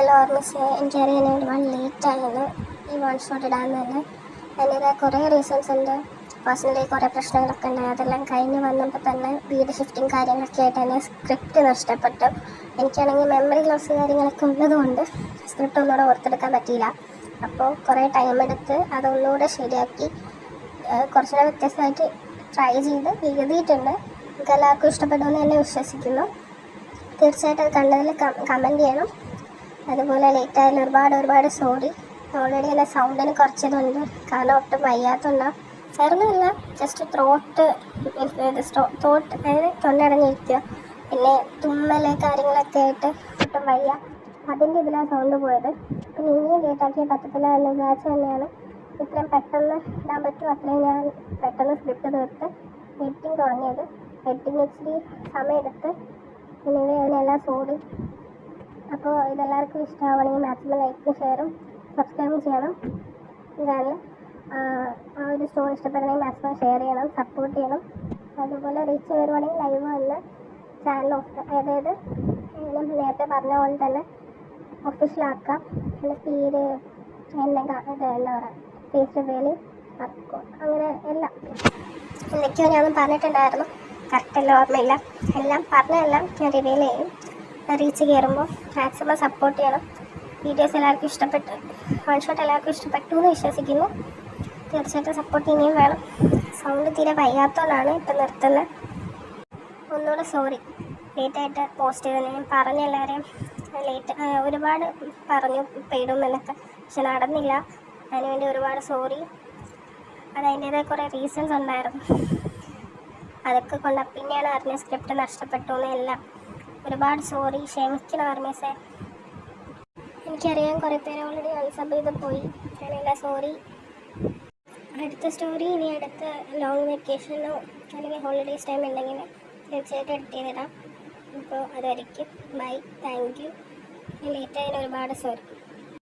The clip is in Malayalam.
ഹലോ ഓർമ്മിച്ച് എനിക്കറിയാൻ ഒരുപാട് ലേറ്റായിരുന്നു ഈ വൺ ഷോട്ട് ഇടാമെന്ന് തന്നെ. അതിൻ്റെ കുറേ റീസൺസ് ഉണ്ട്. പേഴ്സണലി കുറേ പ്രശ്നങ്ങളൊക്കെ ഉണ്ടായി. അതെല്ലാം കഴിഞ്ഞ് വന്നപ്പോൾ തന്നെ വീട് ഷിഫ്റ്റിങ് കാര്യങ്ങളൊക്കെ ആയിട്ട് തന്നെ സ്ക്രിപ്റ്റ് നഷ്ടപ്പെട്ടു. എനിക്കാണെങ്കിൽ മെമ്മറി ലോസ് കാര്യങ്ങളൊക്കെ ഉള്ളതുകൊണ്ട് സ്ക്രിപ്റ്റ് ഒന്നുകൂടെ ഓർത്തെടുക്കാൻ പറ്റിയില്ല. അപ്പോൾ കുറേ ടൈം എടുത്ത് അതൊന്നുകൂടെ ശരിയാക്കി കുറച്ചുകൂടെ വ്യത്യസ്തമായിട്ട് ട്രൈ ചെയ്ത് എഴുതിയിട്ടുണ്ട്. നിങ്ങൾക്ക് എല്ലാവർക്കും ഇഷ്ടപ്പെടുമെന്ന് തന്നെ വിശ്വസിക്കുന്നു. തീർച്ചയായിട്ടും അത് കണ്ടതിൽ കമൻറ്റ് ചെയ്യണം. അതുപോലെ ലേറ്റായാലും ഒരുപാട് സോറി. ഓൾറെഡി എൻ്റെ സൗണ്ടിന് കുറച്ചതുണ്ട്, കാരണം ഒട്ടും വയ്യാത്തതുകൊണ്ടാണ്. വേറൊന്നുമില്ല, ജസ്റ്റ് ത്രോട്ട് അതായത് തൊണ്ടടഞ്ഞിരിക്കുക, പിന്നെ തുമ്മൽ കാര്യങ്ങളൊക്കെ ആയിട്ട് ഒട്ടും വയ്യ. അതിൻ്റെ ഇതിലാണ് സൗണ്ട് പോയത്. പിന്നെ ഇനിയും ലേറ്റാക്കിയാൽ പറ്റത്തില്ല എന്ന് വിചാരിച്ചു തന്നെയാണ് ഇത്രയും പെട്ടെന്ന് ഇടാൻ പറ്റും അത്രയും ഞാൻ പെട്ടെന്ന് സ്ക്രിപ്റ്റ് തീർത്ത് എഡിറ്റിംഗ് തുടങ്ങിയത്. എഡിറ്റിംഗ് ഇച്ചിരി സമയമെടുത്ത്. പിന്നെ അതിനെല്ലാം സോറി. അപ്പോൾ ഇതെല്ലാവർക്കും ഇഷ്ടമാവണമെങ്കിൽ മാക്സിമം ലൈക്കും ഷെയറും സബ്സ്ക്രൈബും ചെയ്യണം. ചാനൽ ആ ഒരു സ്റ്റോറി ഇഷ്ടപ്പെടണമെങ്കിൽ മാക്സിമം ഷെയർ ചെയ്യണം, സപ്പോർട്ട് ചെയ്യണം. അതുപോലെ റീച്ച് വരുവാണെങ്കിൽ ലൈവ് വന്ന് ചാനൽ അതായത് ഞാൻ നേരത്തെ പറഞ്ഞ പോലെ തന്നെ ഒഫീഷ്യലാക്കാം. എൻ്റെ പേര് എന്നെ എന്താ പറയുക ഫേസ് റിവീൽ അങ്ങനെ എല്ലാം എന്തൊക്കെയോ ഞാൻ പറഞ്ഞിട്ടുണ്ടായിരുന്നു. കറക്റ്റെല്ലാം ഓർമ്മയില്ല. എല്ലാം പറഞ്ഞതെല്ലാം ഞാൻ റിവീൽ ചെയ്യും. റീച്ച് കയറുമ്പോൾ മാക്സിമം സപ്പോർട്ട് ചെയ്യണം. വീഡിയോസ് എല്ലാവർക്കും ഇഷ്ടപ്പെട്ടു, വൺ ഷോട്ട് എല്ലാവർക്കും ഇഷ്ടപ്പെട്ടു എന്ന് വിശ്വസിക്കുന്നു. തീർച്ചയായിട്ടും സപ്പോർട്ട് ഇനിയും വേണം. സൗണ്ട് തീരെ വയ്യാത്തതുകൊണ്ടാണ് ഇപ്പം നിർത്തുന്നത്. ഒന്നുകൂടെ സോറി, ലേറ്റായിട്ട് പോസ്റ്റ് ചെയ്തത്. ഞാൻ പറഞ്ഞ എല്ലാവരെയും ഒരുപാട് പറഞ്ഞു ഇപ്പം ഇടുമെന്നൊക്കെ, പക്ഷെ നടന്നില്ല. അതിനുവേണ്ടി ഒരുപാട് സോറി. അതതിൻ്റേതായ കുറേ റീസൺസ് ഉണ്ടായിരുന്നു. അതൊക്കെ കൊണ്ട് പിന്നെയാണ് അറിഞ്ഞ സ്ക്രിപ്റ്റ് നഷ്ടപ്പെട്ടു എന്നെല്ലാം. ഒരുപാട് സോറി, ക്ഷമിക്കണം ആർമീസേ. എനിക്കറിയാം കുറേ പേര് ഓൾറെഡി അൺസബ് ചെയ്ത് പോയി. ഞാനെല്ലാം സോറി. അടുത്ത സ്റ്റോറി ഇനി അടുത്ത ലോങ് വെക്കേഷനോ അല്ലെങ്കിൽ ഹോളിഡേയ്സ് ടൈം ഉണ്ടെങ്കിൽ തീർച്ചയായിട്ടും എഡിറ്റ് ചെയ്തിടാം. അപ്പോൾ അതുവരെയ്ക്കും ബൈ, താങ്ക് യു. ലേറ്റായതിന് ഒരുപാട് സോറി.